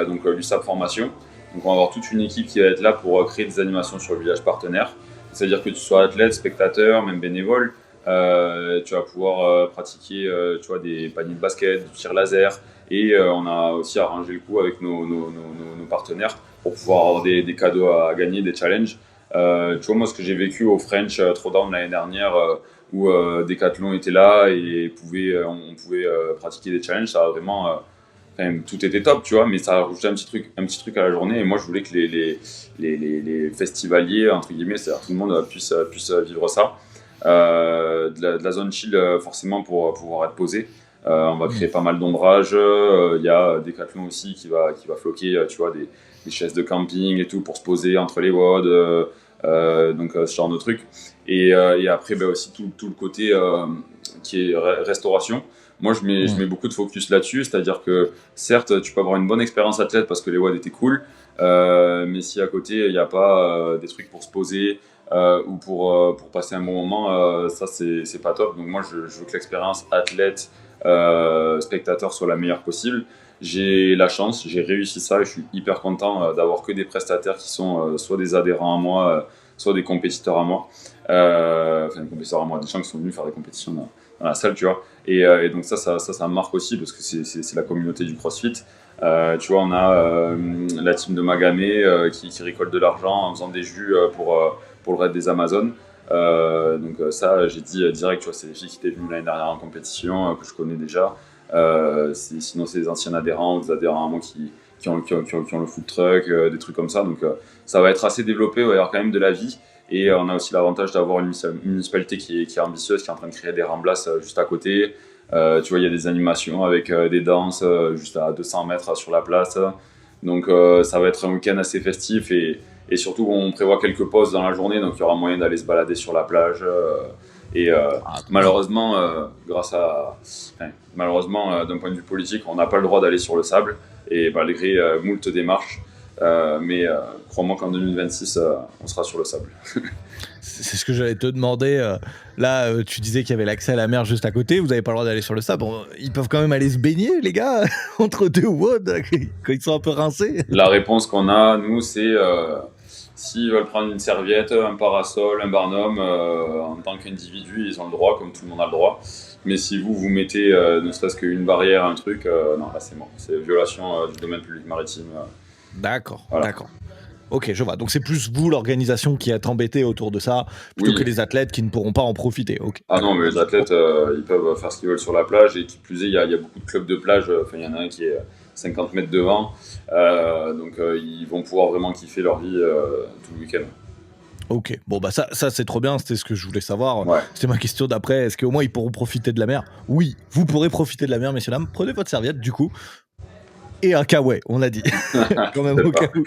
donc l'USAP Formation. Donc, on va avoir toute une équipe qui va être là pour créer des animations sur le village partenaire. C'est-à-dire que tu sois athlète, spectateur, même bénévole, tu vas pouvoir pratiquer tu vois, des paniers de basket, du tir laser. Et on a aussi arrangé le coup avec nos partenaires pour pouvoir avoir des cadeaux à gagner, des challenges. Tu vois, moi, ce que j'ai vécu au French Throwdown l'année dernière, où Decathlon était là et on pouvait pratiquer des challenges, ça a vraiment enfin, tout était top, tu vois, mais ça a rajouté un petit truc à la journée. Et moi, je voulais que les festivaliers, entre guillemets, c'est-à-dire tout le monde puisse vivre ça. De la zone chill, forcément, pour pouvoir être posé. On va Hmm. créer pas mal d'ombrage. Il y a Decathlon aussi qui va floquer, tu vois, des chaises de camping et tout pour se poser entre les WOD. Donc, ce genre de truc. Et après, bah, aussi tout le côté qui est restauration. je mets beaucoup de focus là-dessus, c'est-à-dire que certes, tu peux avoir une bonne expérience athlète parce que les WOD étaient cool, mais si à côté, il n'y a pas des trucs pour se poser ou pour passer un bon moment, ça, c'est pas top. Donc moi, je veux que l'expérience athlète, spectateur soit la meilleure possible. J'ai la chance, j'ai réussi ça et je suis hyper content d'avoir que des prestataires qui sont soit des adhérents à moi, soit des compétiteurs à moi. Enfin, des compétiteurs à moi, des gens qui sont venus faire des compétitions dans la salle, tu vois. Et donc ça me marque aussi parce que c'est la communauté du CrossFit. Tu vois, on a la team de Magamé qui récolte de l'argent en faisant des jus pour le raid des Amazones. Donc ça, j'ai dit direct, tu vois, c'est des filles qui étaient venues l'année dernière en compétition, que je connais déjà. Sinon, c'est des anciens adhérents ou des adhérents à moi qui ont le food truck, des trucs comme ça. Donc ça va être assez développé, il va y avoir quand même de la vie. Et on a aussi l'avantage d'avoir une municipalité qui est ambitieuse, qui est en train de créer des remblasses juste à côté. Tu vois, il y a des animations avec des danses juste à 200 mètres sur la place. Donc ça va être un week-end assez festif et surtout on prévoit quelques pauses dans la journée, donc il y aura moyen d'aller se balader sur la plage. Et malheureusement, malheureusement, d'un point de vue politique, on n'a pas le droit d'aller sur le sable, et malgré moult démarches. Mais crois-moi qu'en 2026, on sera sur le sable. C'est ce que j'allais te demander. Là, tu disais qu'il y avait l'accès à la mer juste à côté. Vous n'avez pas le droit d'aller sur le sable. Bon, ils peuvent quand même aller se baigner, les gars, entre deux WOD, quand ils sont un peu rincés. La réponse qu'on a, nous, c'est s'ils veulent prendre une serviette, un parasol, un barnum, en tant qu'individu, ils ont le droit, comme tout le monde a le droit. Mais si vous mettez ne serait-ce qu'une barrière, un truc, non, là c'est bon. C'est violation du domaine public maritime. D'accord, voilà. d'accord. Ok, je vois. Donc c'est plus vous, l'organisation, qui êtes embêtée autour de ça, plutôt que les athlètes qui ne pourront pas en profiter. Okay. Ah non, mais les athlètes, ils peuvent faire ce qu'ils veulent sur la plage. Et qui plus est, il y a beaucoup de clubs de plage. Enfin, il y en a un qui est 50 mètres devant. Donc ils vont pouvoir vraiment kiffer leur vie tout le week-end. Ok, bon bah ça c'est trop bien, c'était ce que je voulais savoir. Ouais. C'était ma question d'après, est-ce qu'au moins ils pourront profiter de la mer? Oui, vous pourrez profiter de la mer, messieurs dames. Prenez votre serviette du coup. Et un kawaii, on l'a dit. Quand même au cas où.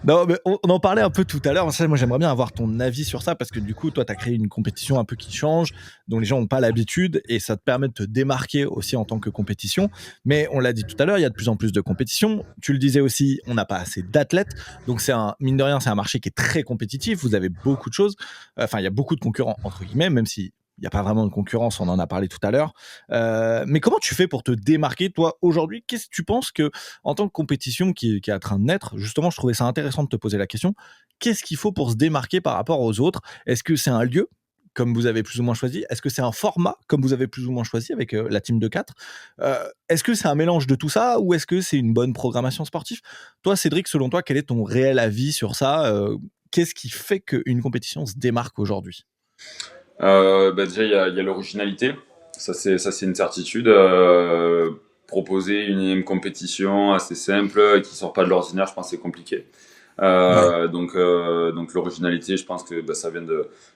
Non, mais on en parlait un peu tout à l'heure. Moi, j'aimerais bien avoir ton avis sur ça parce que du coup, toi, tu as créé une compétition un peu qui change, dont les gens n'ont pas l'habitude et ça te permet de te démarquer aussi en tant que compétition. Mais on l'a dit tout à l'heure, il y a de plus en plus de compétitions. Tu le disais aussi, on n'a pas assez d'athlètes. Donc, mine de rien, c'est un marché qui est très compétitif. Vous avez beaucoup de choses. Enfin, il y a beaucoup de concurrents, entre guillemets, même si il n'y a pas vraiment de concurrence, on en a parlé tout à l'heure. Mais comment tu fais pour te démarquer, toi, aujourd'hui? Qu'est-ce que tu penses que, en tant que compétition qui est en train de naître, justement, je trouvais ça intéressant de te poser la question, qu'est-ce qu'il faut pour se démarquer par rapport aux autres? Est-ce que c'est un lieu, comme vous avez plus ou moins choisi? Est-ce que c'est un format, comme vous avez plus ou moins choisi avec la team de 4? Est-ce que c'est un mélange de tout ça ou est-ce que c'est une bonne programmation sportive? Toi, Cédric, selon toi, quel est ton réel avis sur ça? Qu'est-ce qui fait qu'une compétition se démarque aujourd'hui? Déjà, il y a l'originalité. Ça, c'est une certitude. Proposer une énième compétition assez simple, qui sort pas de l'ordinaire, je pense que c'est compliqué. Donc l'originalité, je pense que ça vient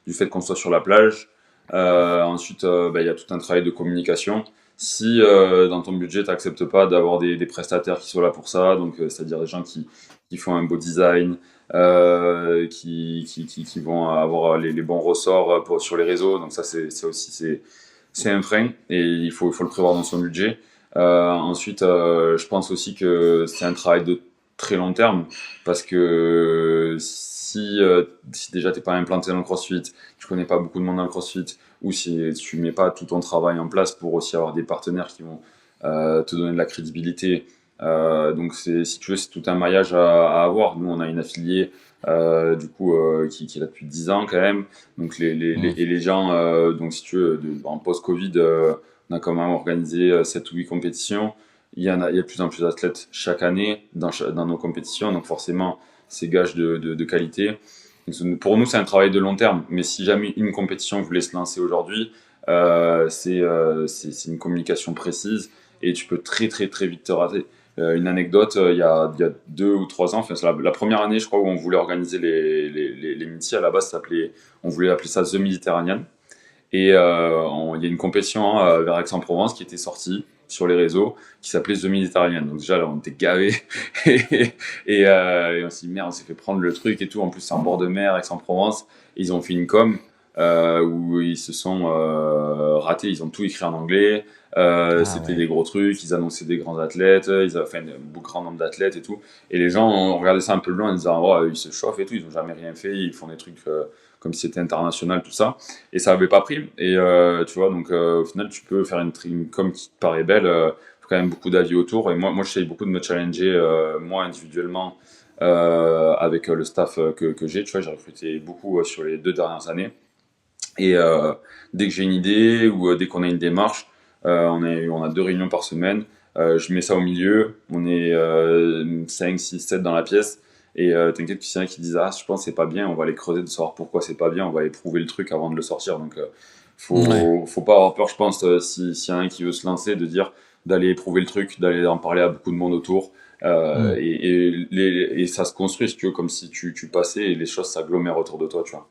du fait qu'on soit sur la plage. Ensuite, il y a tout un travail de communication. Si dans ton budget, tu n'acceptes pas d'avoir des prestataires qui soient là pour ça, donc c'est-à-dire des gens qui font un beau design, qui vont avoir les bons ressorts sur les réseaux, donc ça c'est un frein et il faut le prévoir dans son budget. Ensuite, je pense aussi que c'est un travail de très long terme parce que si déjà t'es pas implanté dans le CrossFit, tu connais pas beaucoup de monde dans le CrossFit, ou si tu mets pas tout ton travail en place pour aussi avoir des partenaires qui vont te donner de la crédibilité. Donc si tu veux, c'est tout un maillage à avoir. Nous on a une affiliée du coup qui est là depuis 10 ans quand même. Donc et les gens, donc si tu veux, en post-Covid, on a quand même organisé 7 ou 8 compétitions. Il y a de plus en plus d'athlètes chaque année dans nos compétitions, donc forcément c'est gage de qualité. Donc, pour nous c'est un travail de long terme, mais si jamais une compétition voulait se lancer aujourd'hui, c'est une communication précise et tu peux très très très vite te rater. Une anecdote, il y a 2 ou 3 ans, enfin, c'est la première année je crois où on voulait organiser les MITI, à la base on voulait appeler ça The Mediterranean. Et il y a une compétition vers Aix-en-Provence qui était sortie sur les réseaux, qui s'appelait The Mediterranean. Donc déjà là on était gavés et on s'est dit merde, on s'est fait prendre le truc et tout. En plus c'est en bord de mer, Aix-en-Provence. Et ils ont fait une com où ils se sont ratés. Ils ont tout écrit en anglais. C'était des gros trucs. Ils annonçaient des grands athlètes. Ils avaient fait un grand nombre d'athlètes et tout. Et les gens ont regardé ça un peu de loin en disant oh, ils se chauffent et tout. Ils n'ont jamais rien fait. Ils font des trucs comme si c'était international, tout ça. Et ça n'avait pas pris. Et tu vois, donc au final, tu peux faire une com qui te paraît belle. Quand même beaucoup d'avis autour. Et moi j'essaye beaucoup de me challenger, moi individuellement, avec le staff que j'ai. Tu vois, j'ai recruté beaucoup sur les 2 dernières années. Et dès que j'ai une idée ou dès qu'on a une démarche, on a 2 réunions par semaine. Je mets ça au milieu. On est 5, 6, 7 dans la pièce. Et t'inquiète qu'il y en a qui disent ah, je pense que c'est pas bien. On va aller creuser de savoir pourquoi c'est pas bien. On va aller prouver le truc avant de le sortir. Donc faut pas avoir peur, je pense, s'il y en a un qui veut se lancer, de dire d'aller éprouver le truc, d'aller en parler à beaucoup de monde autour. Et ça se construit, si tu veux, comme si tu passais et les choses s'agglomèrent autour de toi, tu vois.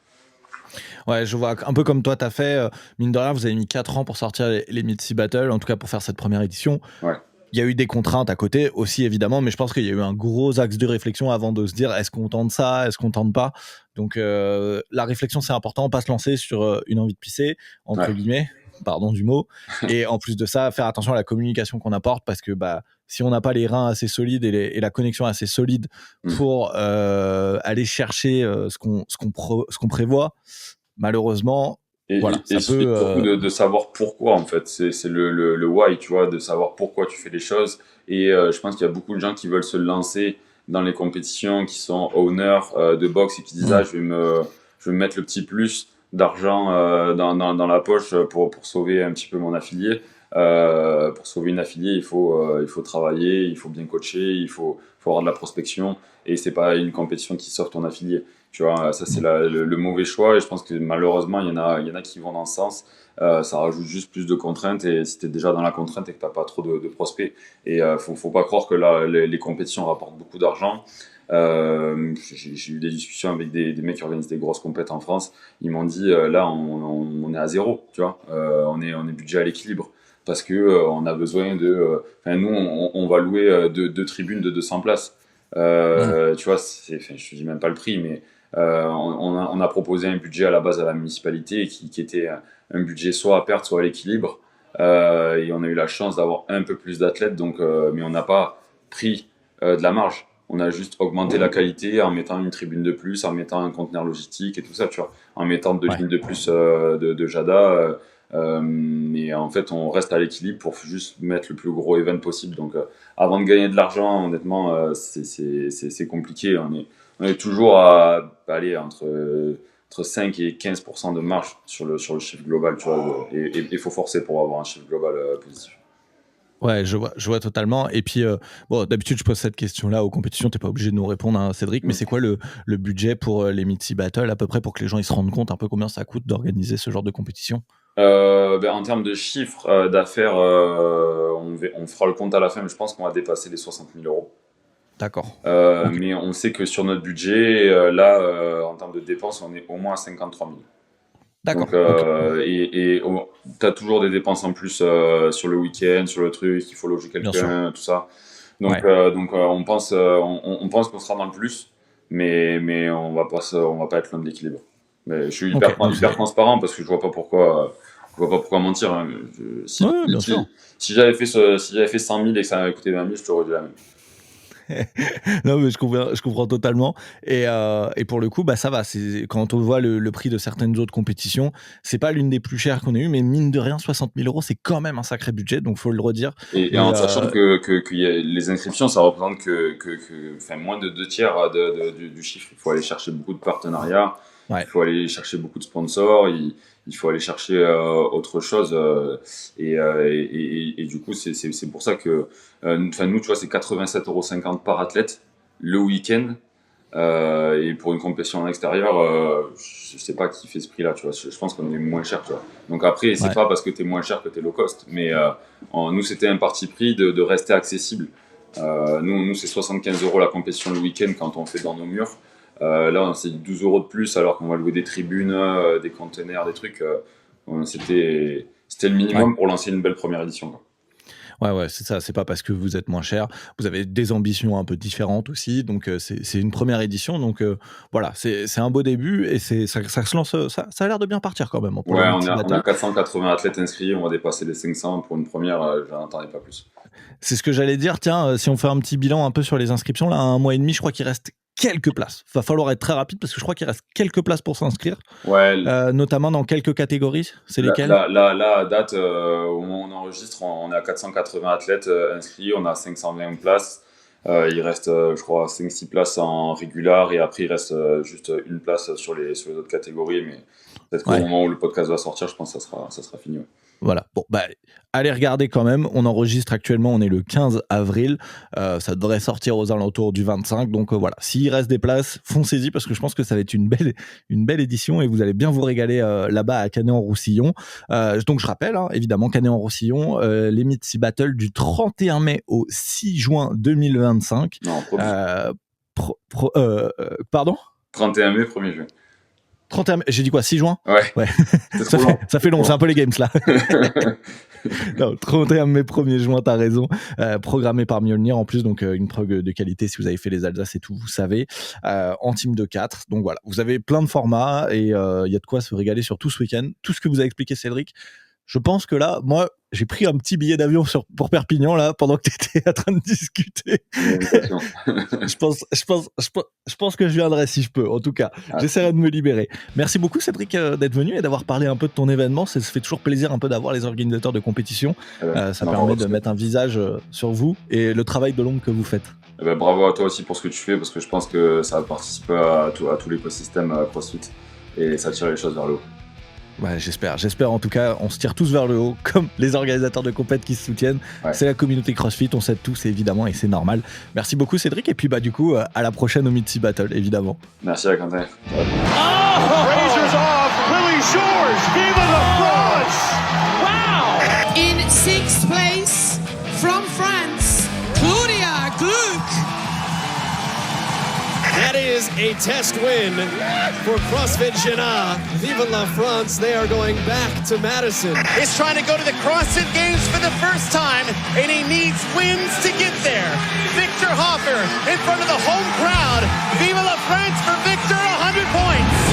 Ouais, je vois un peu comme toi, t'as fait. Mine de rien, vous avez mis 4 ans pour sortir les Mitsi Battle, en tout cas pour faire cette première édition. Ouais. Il y a eu des contraintes à côté aussi, évidemment, mais je pense qu'il y a eu un gros axe de réflexion avant de se dire est-ce qu'on tente ça, est-ce qu'on tente pas. Donc la réflexion, c'est important, pas se lancer sur une envie de pisser, entre guillemets, pardon du mot. Et en plus de ça, faire attention à la communication qu'on apporte, parce que si on n'a pas les reins assez solides et la connexion assez solide pour aller chercher ce qu'on prévoit, malheureusement, voilà, ça peut. Et surtout de savoir pourquoi, en fait. C'est le why, tu vois, de savoir pourquoi tu fais les choses. Et je pense qu'il y a beaucoup de gens qui veulent se lancer dans les compétitions, qui sont owners de boxe et qui disent ah, je vais me mettre le petit plus d'argent dans la poche pour sauver un petit peu mon affilié. Pour sauver une affiliée, il faut travailler, il faut bien coacher, il faut avoir de la prospection. Et c'est pas une compétition qui sauve ton affilié. Tu vois, ça c'est le mauvais choix, et je pense que malheureusement il y en a qui vont dans ce sens. Ça rajoute juste plus de contraintes, et si tu es déjà dans la contrainte et que tu n'as pas trop de prospects, et faut pas croire que là les compétitions rapportent beaucoup d'argent. J'ai eu des discussions avec des mecs qui organisent des grosses compètes en France. Ils m'ont dit là on est à zéro, tu vois, on est budget à l'équilibre, parce que on a besoin de nous on va louer deux tribunes de 200 places. Tu vois, je dis même pas le prix, mais on a proposé un budget à la base à la municipalité qui était un budget soit à perte, soit à l'équilibre. Et on a eu la chance d'avoir un peu plus d'athlètes, donc, mais on n'a pas pris de la marge. On a juste augmenté la qualité en mettant une tribune de plus, en mettant un conteneur logistique et tout ça, tu vois, en mettant 2 lignes de plus de Jada. Et en fait, on reste à l'équilibre pour juste mettre le plus gros event possible. Donc, avant de gagner de l'argent, honnêtement, c'est compliqué. On est toujours à aller entre 5 et 15% de marge sur le chiffre global, tu vois. Et il faut forcer pour avoir un chiffre global positif. Ouais, je vois totalement. Et puis, d'habitude, je pose cette question-là aux compétitions. T'es pas obligé de nous répondre, hein, Cédric. Mais c'est quoi le budget pour les Mitsi Battle, à peu près, pour que les gens ils se rendent compte un peu combien ça coûte d'organiser ce genre de compétition? En termes de chiffre d'affaires, on fera le compte à la fin, mais je pense qu'on va dépasser les 60 000 euros. D'accord. Okay. Mais on sait que sur notre budget, en termes de dépenses, on est au moins à 53 000. D'accord. Donc, et tu as toujours des dépenses en plus sur le week-end, sur le truc, il faut loger quelqu'un, tout ça. Donc, on pense qu'on sera dans le plus, mais on va pas être loin de l'équilibre. Mais je suis hyper transparent, parce que je vois pas pourquoi mentir. Hein. Si j'avais fait 100 000 et que ça m'avait coûté 20 000, je t'aurais dit la même. Non, mais je comprends totalement. Et pour le coup, ça va. Quand on voit le prix de certaines autres compétitions, c'est pas l'une des plus chères qu'on ait eues, mais mine de rien, 60 000 euros, c'est quand même un sacré budget, donc faut le redire. Et en sachant que les inscriptions, ça représente moins de 2/3 du chiffre. Il faut aller chercher beaucoup de partenariats, il faut aller chercher beaucoup de sponsors, il faut aller chercher autre chose. Et du coup, c'est pour ça que nous, tu vois, c'est 87,50 € par athlète le week-end. Et pour une compétition en extérieur, je sais pas qui fait ce prix-là, tu vois. Je pense qu'on est moins cher, tu vois. Donc après, c'est pas parce que t'es moins cher que t'es low cost, mais nous, c'était un parti pris de rester accessible. Nous, c'est 75 € la compétition le week-end quand on fait dans nos murs. Là, c'est 12 € de plus, alors qu'on va louer des tribunes, des containers, des trucs. C'était le minimum pour lancer une belle première édition, quoi. Ouais, c'est ça. C'est pas parce que vous êtes moins cher. Vous avez des ambitions un peu différentes aussi. Donc, c'est une première édition. Donc, voilà, c'est un beau début et ça se lance. Ça a l'air de bien partir quand même pour Ouais, le on Mythic a Battle. 480 athlètes inscrits, on va dépasser les 500 pour une première, j'en attendais pas plus. C'est ce que j'allais dire. Tiens, si on fait un petit bilan un peu sur les inscriptions, là, 1 mois et demi, je crois qu'il reste quelques places. Va falloir être très rapide parce que je crois qu'il reste quelques places pour s'inscrire, Ouais, notamment dans quelques catégories. C'est lesquelles? là, à date, au moment où on enregistre, on est à 480 athlètes inscrits, on a 520 places. Il reste, je crois, 5-6 places en régular et après, il reste juste une place sur les autres catégories. Mais peut-être qu'au moment où le podcast va sortir, je pense que ça sera fini. Ouais. Voilà. Bon, allez regarder quand même. On enregistre actuellement, on est le 15 avril. Ça devrait sortir aux alentours du 25. Donc voilà, s'il reste des places, foncez-y parce que je pense que ça va être une belle édition et vous allez bien vous régaler là-bas à Canet-en-Roussillon. Donc je rappelle, évidemment, Canet-en-Roussillon, les Mythic Battle du 31 mai au 6 juin 2025. Non, pardon ? 31 mai, 1er juin. 31 mai, j'ai dit quoi, 6 juin ? Ouais. Ça fait long, c'est un peu les games là. Non, 31 mai, 1er juin, t'as raison. Programmé par Mjolnir en plus, donc une prog de qualité si vous avez fait les Alsace et tout, vous savez. En team de 4. Donc voilà, vous avez plein de formats et il y a de quoi se régaler sur tout ce week-end. Tout ce que vous a expliqué Cédric. Je pense que là, moi, j'ai pris un petit billet d'avion pour Perpignan là pendant que t'étais en train de discuter. je pense que je viendrai si je peux. En tout cas, j'essaierai de me libérer. Merci beaucoup Cédric d'être venu et d'avoir parlé un peu de ton événement. Ça se fait toujours plaisir un peu d'avoir les organisateurs de compétition. Ça permet de mettre un visage sur vous et le travail de l'ombre que vous faites. Bravo à toi aussi pour ce que tu fais parce que je pense que ça va participer à tout l'écosystème CrossFit et ça tire les choses vers le haut. Ouais, j'espère en tout cas, on se tire tous vers le haut, comme les organisateurs de compète qui se soutiennent. Ouais. C'est la communauté CrossFit, on s'aide tous évidemment et c'est normal. Merci beaucoup Cédric et puis du coup à la prochaine au Mythic Battle évidemment. Merci à Quentin. Razors off, Willie Shores, Viva la France! Wow! In 6th place from France, Claudia Gluck. That is a test win for CrossFit Jena. Vive la France, they are going back to Madison. He's trying to go to the CrossFit Games for the first time, and he needs wins to get there. Victor Hoffer in front of the home crowd. Vive la France for Victor, 100 points.